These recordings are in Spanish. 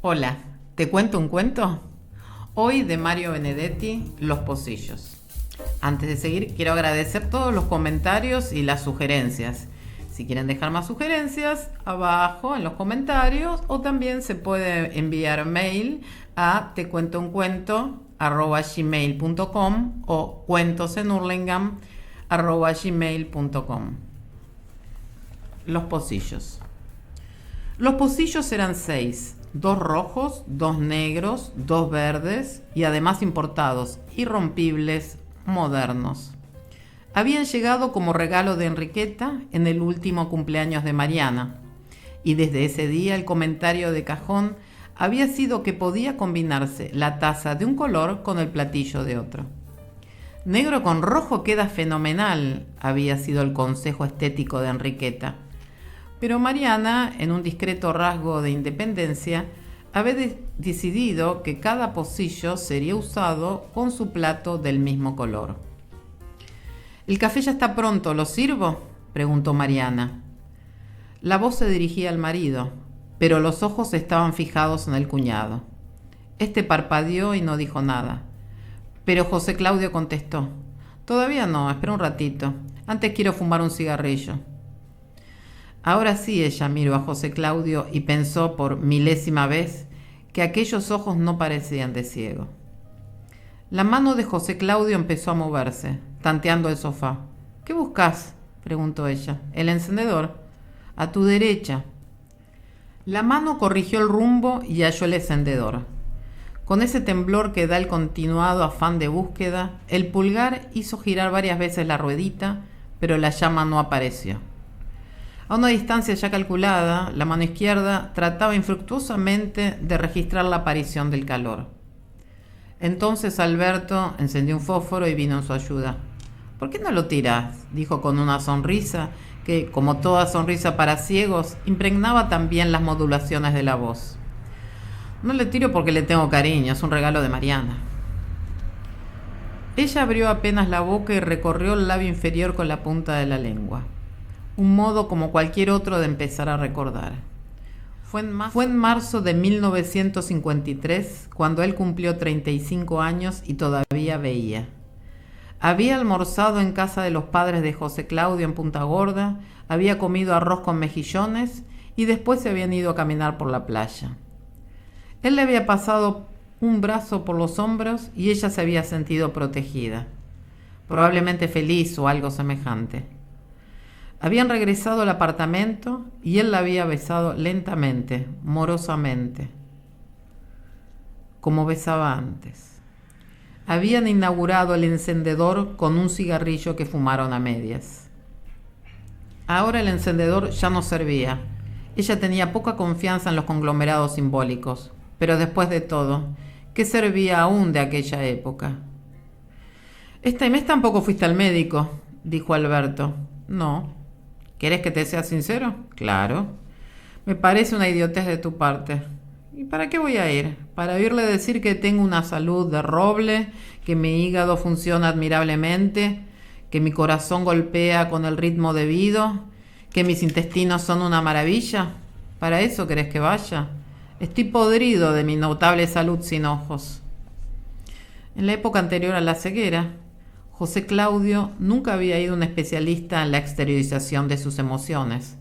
Hola, ¿te cuento un cuento? Hoy de Mario Benedetti, Los Pocillos. Antes de seguir, quiero agradecer todos los comentarios y las sugerencias. Si quieren dejar más sugerencias, abajo en los comentarios, o también se puede enviar mail a tecuentouncuento@gmail.com o cuentosenhurlingham@gmail.com. Los pocillos. Los pocillos eran 6, 2 rojos, 2 negros, 2 verdes y además importados, irrompibles, modernos. Habían llegado como regalo de Enriqueta en el último cumpleaños de Mariana, y desde ese día el comentario de cajón había sido que podía combinarse la taza de un color con el platillo de otro. Negro con rojo queda fenomenal, había sido el consejo estético de Enriqueta. Pero Mariana, en un discreto rasgo de independencia, había decidido que cada pocillo sería usado con su plato del mismo color. «¿El café ya está pronto? ¿Lo sirvo?», preguntó Mariana. La voz se dirigía al marido, pero los ojos estaban fijados en el cuñado. Este parpadeó y no dijo nada. Pero José Claudio contestó: «Todavía no, espera un ratito. Antes quiero fumar un cigarrillo». Ahora sí ella miró a José Claudio y pensó por milésima vez que aquellos ojos no parecían de ciego. La mano de José Claudio empezó a moverse, tanteando el sofá. «¿Qué buscas?», preguntó ella. «El encendedor. A tu derecha». La mano corrigió el rumbo y halló el encendedor. Con ese temblor que da el continuado afán de búsqueda, el pulgar hizo girar varias veces la ruedita, pero la llama no apareció. A una distancia ya calculada, la mano izquierda trataba infructuosamente de registrar la aparición del calor. Entonces Alberto encendió un fósforo y vino en su ayuda. «¿Por qué no lo tirás?», dijo con una sonrisa que, como toda sonrisa para ciegos, impregnaba también las modulaciones de la voz. «No le tiro porque le tengo cariño, es un regalo de Mariana». Ella abrió apenas la boca y recorrió el labio inferior con la punta de la lengua. Un modo como cualquier otro de empezar a recordar. Fue en marzo de 1953 cuando él cumplió 35 años y todavía veía. Había almorzado en casa de los padres de José Claudio en Punta Gorda, había comido arroz con mejillones y después se habían ido a caminar por la playa. Él le había pasado un brazo por los hombros y ella se había sentido protegida, probablemente feliz o algo semejante. Habían regresado al apartamento y él la había besado lentamente, morosamente, como besaba antes. Habían inaugurado el encendedor con un cigarrillo que fumaron a medias. Ahora el encendedor ya no servía. Ella tenía poca confianza en los conglomerados simbólicos, pero después de todo, ¿qué servía aún de aquella época? «Este mes tampoco fuiste al médico», dijo Alberto. «No». «¿Querés que te sea sincero?». «Claro». «Me parece una idiotez de tu parte». «¿Y para qué voy a ir? ¿Para oírle decir que tengo una salud de roble, que mi hígado funciona admirablemente, que mi corazón golpea con el ritmo debido, que mis intestinos son una maravilla? ¿Para eso querés que vaya? Estoy podrido de mi notable salud sin ojos». En la época anterior a la ceguera, José Claudio nunca había ido a un especialista en la exteriorización de sus emociones,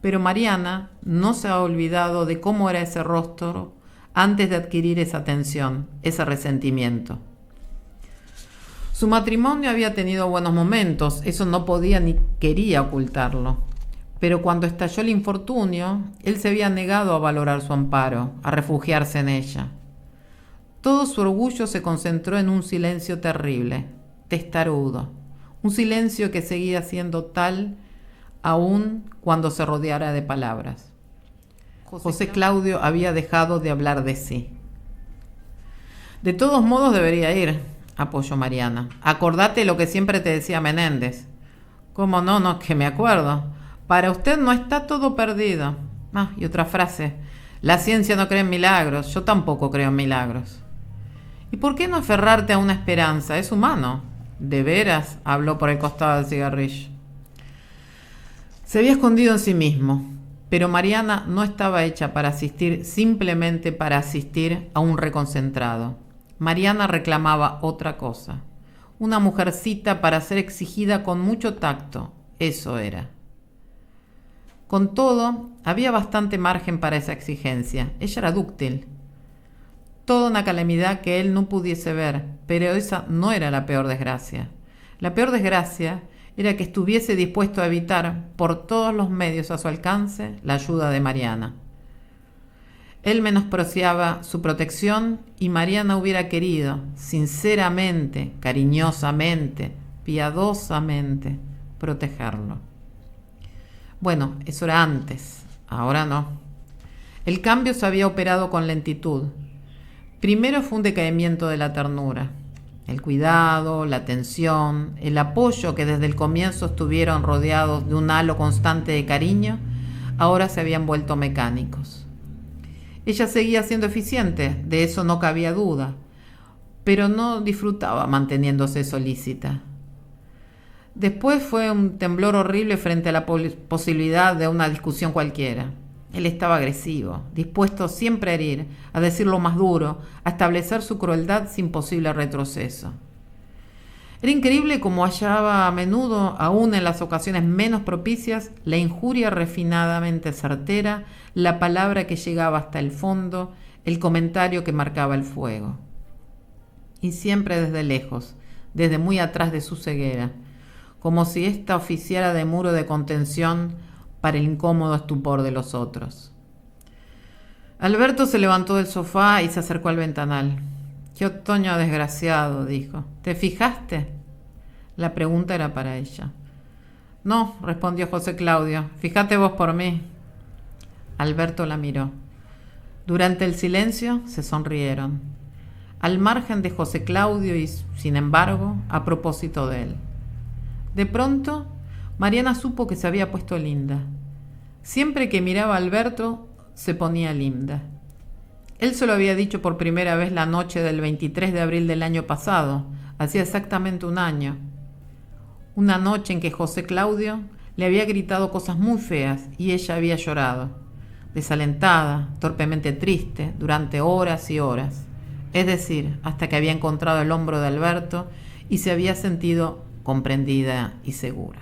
pero Mariana no se ha olvidado de cómo era ese rostro antes de adquirir esa tensión, ese resentimiento. Su matrimonio había tenido buenos momentos, eso no podía ni quería ocultarlo, pero cuando estalló el infortunio, él se había negado a valorar su amparo, a refugiarse en ella. Todo su orgullo se concentró en un silencio terrible, testarudo, un silencio que seguía siendo tal aún cuando se rodeara de palabras. José Claudio había dejado de hablar de sí. «De todos modos debería ir», apoyó Mariana. «Acordate lo que siempre te decía Menéndez». «¿Cómo no? No, que me acuerdo. Para usted no está todo perdido». Y otra frase: «La ciencia no cree en milagros, yo tampoco creo en milagros». «¿Y por qué no aferrarte a una esperanza? Es humano». «¿De veras?», habló por el costado del cigarrillo. Se había escondido en sí mismo. Pero Mariana no estaba hecha para asistir simplemente para asistir a un reconcentrado. Mariana reclamaba otra cosa. Una mujercita para ser exigida con mucho tacto. Eso era. Con todo, había bastante margen para esa exigencia. Ella era dúctil. Toda una calamidad que él no pudiese ver, pero esa no era la peor desgracia. La peor desgracia era que estuviese dispuesto a evitar, por todos los medios a su alcance, la ayuda de Mariana. Él menospreciaba su protección y Mariana hubiera querido, sinceramente, cariñosamente, piadosamente, protegerlo. Bueno, eso era antes, ahora no. El cambio se había operado con lentitud. Primero fue un decaimiento de la ternura. El cuidado, la atención, el apoyo que desde el comienzo estuvieron rodeados de un halo constante de cariño, ahora se habían vuelto mecánicos. Ella seguía siendo eficiente, de eso no cabía duda, pero no disfrutaba manteniéndose solícita. Después fue un temblor horrible frente a la posibilidad de una discusión cualquiera. Él estaba agresivo, dispuesto siempre a herir, a decir lo más duro, a establecer su crueldad sin posible retroceso. Era increíble cómo hallaba a menudo, aún en las ocasiones menos propicias, la injuria refinadamente certera, la palabra que llegaba hasta el fondo, el comentario que marcaba el fuego. Y siempre desde lejos, desde muy atrás de su ceguera, como si ésta oficiara de muro de contención para el incómodo estupor de los otros. Alberto se levantó del sofá y se acercó al ventanal. «Qué otoño desgraciado», dijo. «¿Te fijaste?» La pregunta era para ella. «No», respondió José Claudio. «Fíjate vos por mí». Alberto la miró. Durante el silencio se sonrieron. Al margen de José Claudio y, sin embargo, a propósito de él. De pronto, Mariana supo que se había puesto linda. Siempre que miraba a Alberto, se ponía linda. Él se lo había dicho por primera vez la noche del 23 de abril del año pasado, hacía exactamente un año. Una noche en que José Claudio le había gritado cosas muy feas y ella había llorado, desalentada, torpemente triste, durante horas y horas. Es decir, hasta que había encontrado el hombro de Alberto y se había sentido comprendida y segura.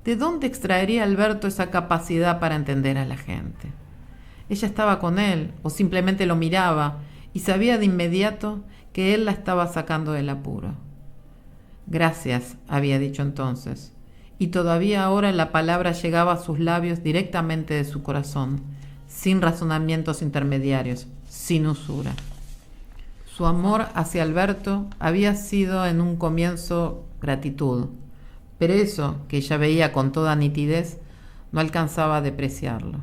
¿De dónde extraería Alberto esa capacidad para entender a la gente? Ella estaba con él, o simplemente lo miraba, y sabía de inmediato que él la estaba sacando del apuro. «Gracias», había dicho entonces, y todavía ahora la palabra llegaba a sus labios directamente de su corazón, sin razonamientos intermediarios, sin usura. Su amor hacia Alberto había sido en un comienzo gratitud, pero eso, que ella veía con toda nitidez, no alcanzaba a depreciarlo.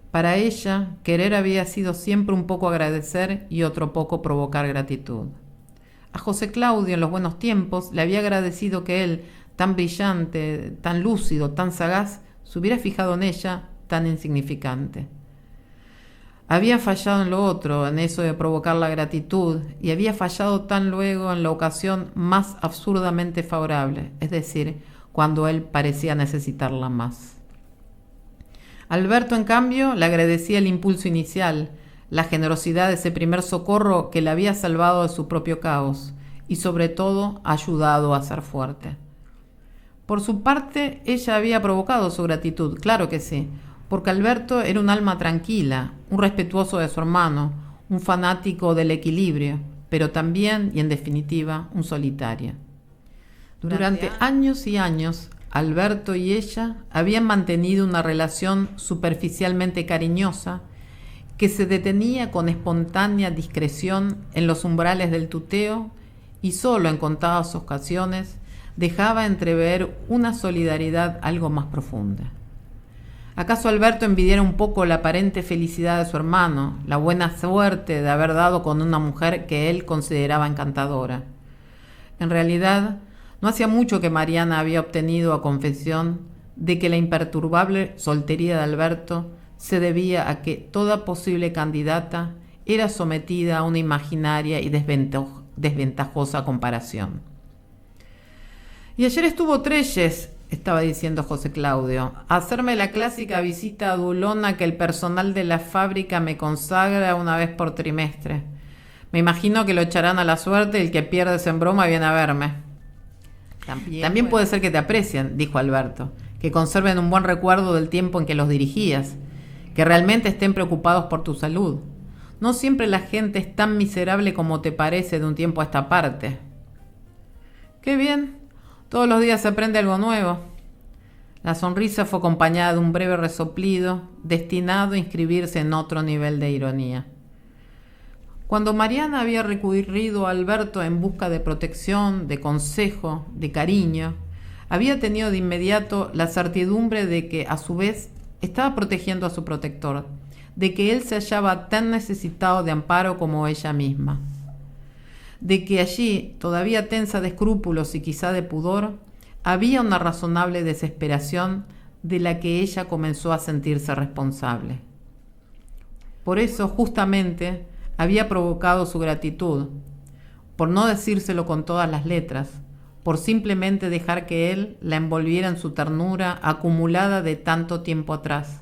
Para ella, querer había sido siempre un poco agradecer y otro poco provocar gratitud. A José Claudio, en los buenos tiempos, le había agradecido que él, tan brillante, tan lúcido, tan sagaz, se hubiera fijado en ella, tan insignificante. Había fallado en lo otro, en eso de provocar la gratitud, y había fallado tan luego en la ocasión más absurdamente favorable, es decir, cuando él parecía necesitarla más. Alberto, en cambio, le agradecía el impulso inicial, la generosidad de ese primer socorro que le había salvado de su propio caos y, sobre todo, ayudado a ser fuerte. Por su parte, ella había provocado su gratitud, claro que sí, porque Alberto era un alma tranquila, un respetuoso de su hermano, un fanático del equilibrio, pero también, y en definitiva, un solitario. Durante años y años, Alberto y ella habían mantenido una relación superficialmente cariñosa que se detenía con espontánea discreción en los umbrales del tuteo y solo en contadas ocasiones dejaba entrever una solidaridad algo más profunda. ¿Acaso Alberto envidiara un poco la aparente felicidad de su hermano, la buena suerte de haber dado con una mujer que él consideraba encantadora? En realidad, no hacía mucho que Mariana había obtenido a confesión de que la imperturbable soltería de Alberto se debía a que toda posible candidata era sometida a una imaginaria y desventajosa comparación. Y ayer estuvo Trelles estaba diciendo José Claudio, hacerme la clásica visita adulona que el personal de la fábrica me consagra una vez por trimestre. Me imagino que lo echarán a la suerte y el que pierdes en broma viene a verme. También puede ser que te aprecien, dijo Alberto, que conserven un buen recuerdo del tiempo en que los dirigías, que realmente estén preocupados por tu salud. No siempre la gente es tan miserable como te parece de un tiempo a esta parte. ¡Qué bien! Todos los días se aprende algo nuevo. La sonrisa fue acompañada de un breve resoplido, destinado a inscribirse en otro nivel de ironía. Cuando Mariana había recurrido a Alberto en busca de protección, de consejo, de cariño, había tenido de inmediato la certidumbre de que, a su vez, estaba protegiendo a su protector, de que él se hallaba tan necesitado de amparo como ella misma, de que allí, todavía tensa de escrúpulos y quizá de pudor, había una razonable desesperación de la que ella comenzó a sentirse responsable. Por eso, justamente, había provocado su gratitud, por no decírselo con todas las letras, por simplemente dejar que él la envolviera en su ternura acumulada de tanto tiempo atrás,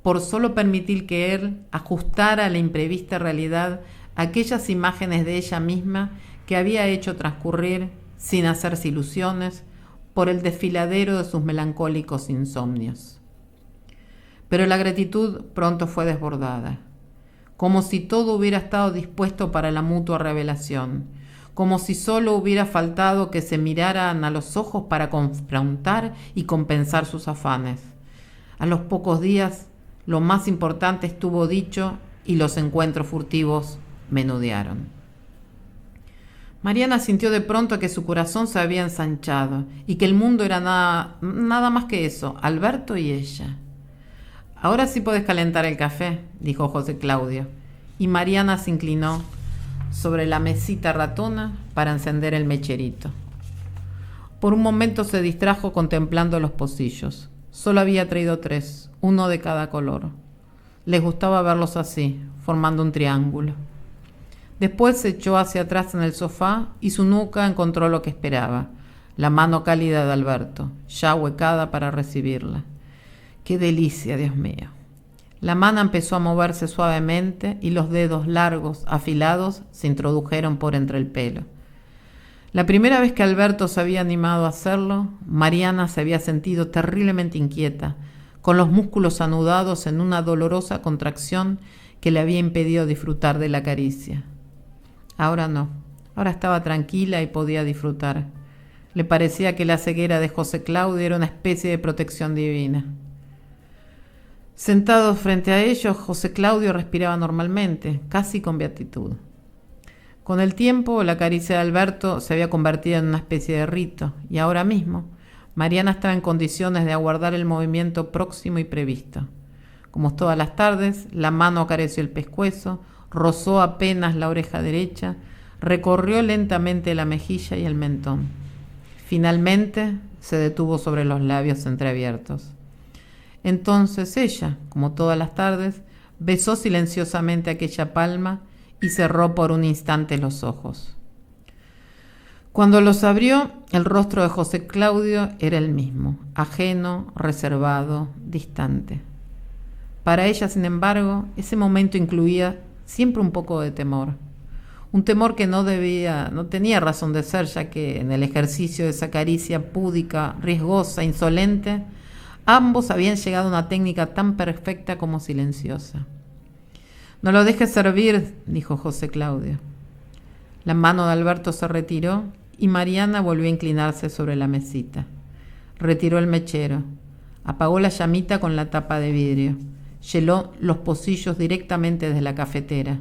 por solo permitir que él ajustara a la imprevista realidad aquellas imágenes de ella misma que había hecho transcurrir, sin hacerse ilusiones, por el desfiladero de sus melancólicos insomnios. Pero la gratitud pronto fue desbordada, como si todo hubiera estado dispuesto para la mutua revelación, como si solo hubiera faltado que se miraran a los ojos para confrontar y compensar sus afanes. A los pocos días, lo más importante estuvo dicho y los encuentros furtivos menudearon. Mariana sintió de pronto que su corazón se había ensanchado y que el mundo era nada más que eso, Alberto y ella. Ahora sí podés calentar el café, dijo José Claudio, y Mariana se inclinó sobre la mesita ratona para encender el mecherito. Por un momento se distrajo contemplando los pocillos. Solo había traído 3, uno de cada color. Les gustaba verlos así, formando un triángulo. Después se echó hacia atrás en el sofá y su nuca encontró lo que esperaba, la mano cálida de Alberto, ya ahuecada para recibirla. ¡Qué delicia, Dios mío! La mano empezó a moverse suavemente y los dedos largos, afilados, se introdujeron por entre el pelo. La primera vez que Alberto se había animado a hacerlo, Mariana se había sentido terriblemente inquieta, con los músculos anudados en una dolorosa contracción que le había impedido disfrutar de la caricia. Ahora no, ahora estaba tranquila y podía disfrutar. Le parecía que la ceguera de José Claudio era una especie de protección divina. Sentado frente a ellos, José Claudio respiraba normalmente, casi con beatitud. Con el tiempo, la caricia de Alberto se había convertido en una especie de rito, y ahora mismo, Mariana estaba en condiciones de aguardar el movimiento próximo y previsto. Como todas las tardes, la mano acarició el pescuezo, rozó apenas la oreja derecha, recorrió lentamente la mejilla y el mentón. Finalmente, se detuvo sobre los labios entreabiertos. Entonces ella, como todas las tardes, besó silenciosamente aquella palma y cerró por un instante los ojos. Cuando los abrió, el rostro de José Claudio era el mismo, ajeno, reservado, distante. Para ella, sin embargo, ese momento incluía siempre un poco de temor. Un temor que no tenía razón de ser, ya que en el ejercicio de esa caricia púdica, riesgosa, insolente, ambos habían llegado a una técnica tan perfecta como silenciosa. «No lo dejes servir», dijo José Claudio. La mano de Alberto se retiró y Mariana volvió a inclinarse sobre la mesita. Retiró el mechero, apagó la llamita con la tapa de vidrio, llenó los pocillos directamente desde la cafetera.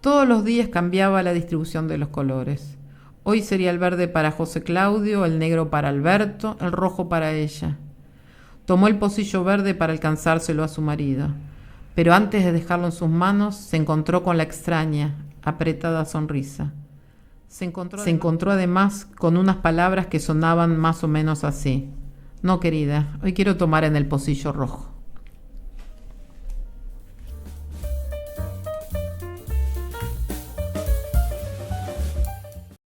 Todos los días cambiaba la distribución de los colores. Hoy sería el verde para José Claudio, el negro para Alberto, el rojo para ella. Tomó el pocillo verde para alcanzárselo a su marido, pero antes de dejarlo en sus manos se encontró con la extraña, apretada sonrisa. Se encontró además con unas palabras que sonaban más o menos así. «No, querida, hoy quiero tomar en el pocillo rojo».